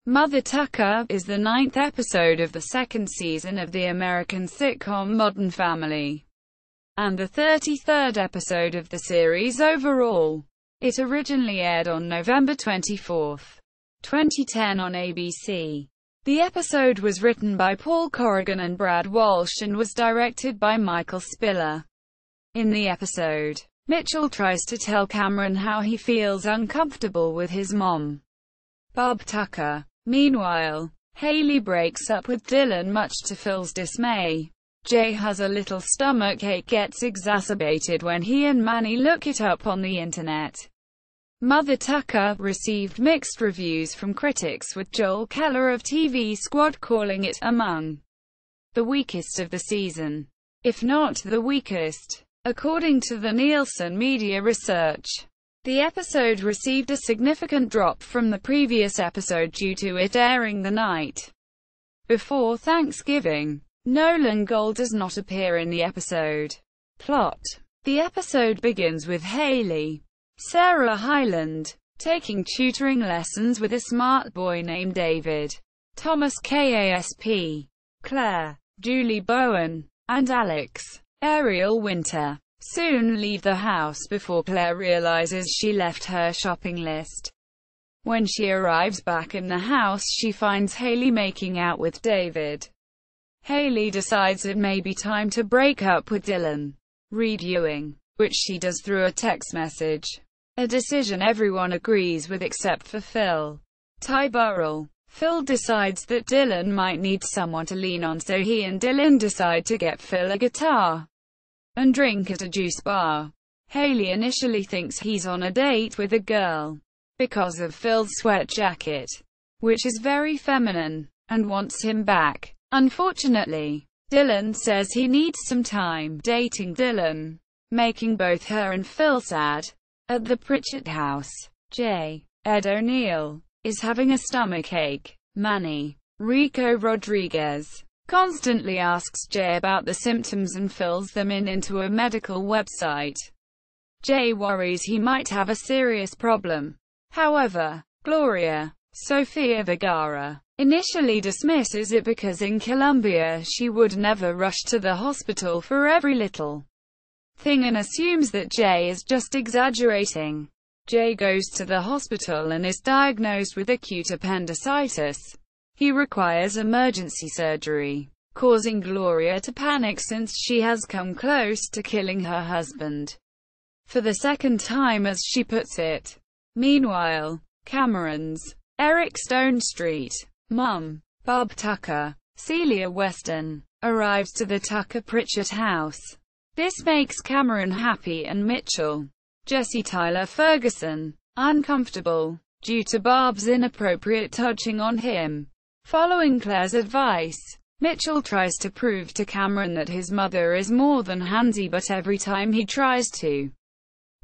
Mother Tucker is the ninth episode of the second season of the American sitcom Modern Family, and the 33rd episode of the series overall. It originally aired on November 24, 2010 on ABC. The episode was written by Paul Corrigan and Brad Walsh and was directed by Michael Spiller. In the episode, Mitchell tries to tell Cameron how he feels uncomfortable with his mom, Barb Tucker. Meanwhile, Haley breaks up with Dylan much to Phil's dismay. Jay has a little stomachache gets exacerbated when he and Manny look it up on the internet. Mother Tucker received mixed reviews from critics, with Joel Keller of TV Squad calling it among the weakest of the season, if not the weakest. According to the Nielsen Media Research, the episode received a significant drop from the previous episode due to it airing the night before Thanksgiving. Nolan Gould does not appear in the episode. Plot: the episode begins with Haley, Sarah Hyland, taking tutoring lessons with a smart boy named David, Thomas Kasp, Claire, Julie Bowen, and Alex, Ariel Winter, soon leave the house before Claire realizes she left her shopping list. When she arrives back in the house, she finds Haley making out with David. Haley decides it may be time to break up with Dylan, reviewing, which she does through a text message. A decision everyone agrees with except for Phil. Ty Burrell. Phil decides that Dylan might need someone to lean on, so he and Dylan decide to get Phil a guitar and drink at a juice bar. Haley initially thinks he's on a date with a girl because of Phil's sweat jacket, which is very feminine, and wants him back. Unfortunately, Dylan says he needs some time dating Dylan, making both her and Phil sad. At the Pritchett house, J. Ed O'Neill is having a stomachache. Manny, Rico Rodriguez, constantly asks Jay about the symptoms and fills them in into a medical website. Jay worries he might have a serious problem. However, Gloria, Sofia Vergara, initially dismisses it because in Colombia she would never rush to the hospital for every little thing and assumes that Jay is just exaggerating. Jay goes to the hospital and is diagnosed with acute appendicitis. He requires emergency surgery, causing Gloria to panic since she has come close to killing her husband for the second time, as she puts it. Meanwhile, Cameron's Eric Stone Street mom, Barb Tucker, Celia Weston, arrives to the Tucker Pritchett house. This makes Cameron happy and Mitchell, Jesse Tyler Ferguson, uncomfortable, due to Barb's inappropriate touching on him. Following Claire's advice, Mitchell tries to prove to Cameron that his mother is more than handsy, but every time he tries to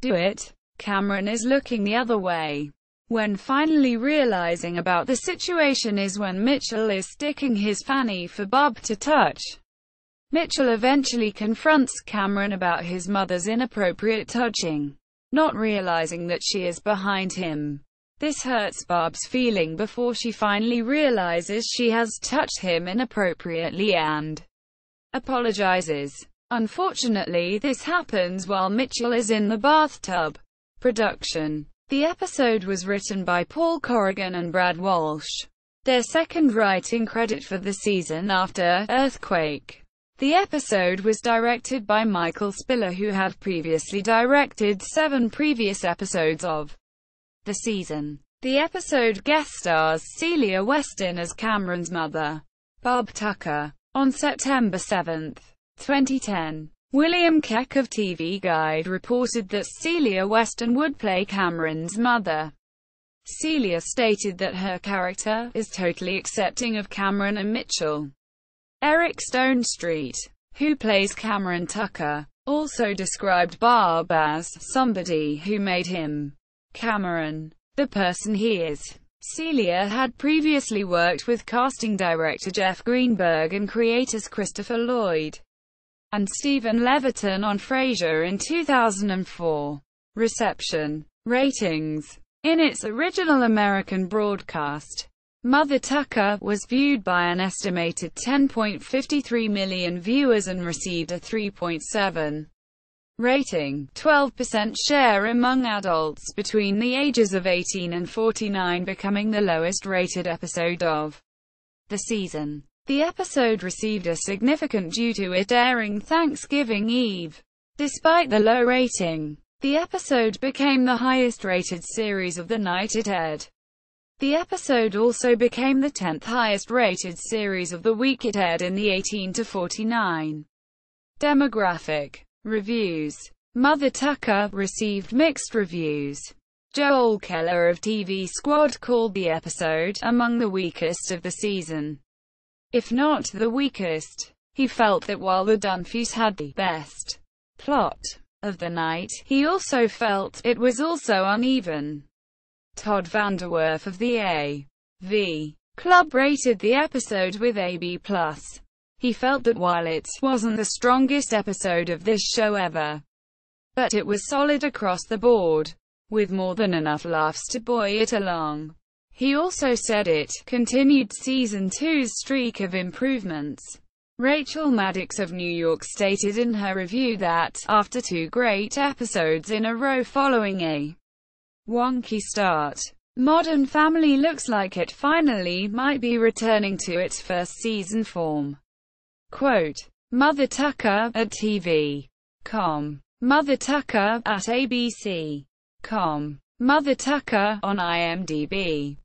do it, Cameron is looking the other way. When finally realizing about the situation is when Mitchell is sticking his fanny for Barb to touch. Mitchell eventually confronts Cameron about his mother's inappropriate touching, not realizing that she is behind him. This hurts Barb's feeling before she finally realizes she has touched him inappropriately and apologizes. Unfortunately, this happens while Mitchell is in the bathtub. Production. The episode was written by Paul Corrigan and Brad Walsh, their second writing credit for the season after Earthquake. The episode was directed by Michael Spiller, who had previously directed 7 previous episodes of the season. The episode guest stars Celia Weston as Cameron's mother, Barb Tucker. On September 7, 2010, William Keck of TV Guide reported that Celia Weston would play Cameron's mother. Celia stated that her character is totally accepting of Cameron and Mitchell. Eric Stone Street, who plays Cameron Tucker, also described Barb as somebody who made him, Cameron, the person he is. Celia had previously worked with casting director Jeff Greenberg and creators Christopher Lloyd and Stephen Levitan on Frasier in 2004. Reception. Ratings. In its original American broadcast, Mother Tucker was viewed by an estimated 10.53 million viewers and received a 3.7 rating, 12% share among adults between the ages of 18 and 49, becoming the lowest-rated episode of the season. The episode received a significant due to it airing Thanksgiving Eve. Despite the low rating, the episode became the highest-rated series of the night it aired. The episode also became the 10th highest-rated series of the week it aired in the 18 to 49 demographic. Reviews. Mother Tucker received mixed reviews. Joel Keller of TV Squad called the episode among the weakest of the season, if not the weakest. He felt that while the Dunphys had the best plot of the night, he also felt it was also uneven. Todd Vanderwerf of the AV Club rated the episode with a B+. He felt that while it wasn't the strongest episode of this show ever, but it was solid across the board, with more than enough laughs to buoy it along. He also said it continued Season 2's streak of improvements. Rachel Maddox of New York stated in her review that, after 2 great episodes in a row following a wonky start, Modern Family looks like it finally might be returning to its first season form. Quote, Mother Tucker at TV.com. Mother Tucker at ABC.com. Mother Tucker on IMDb.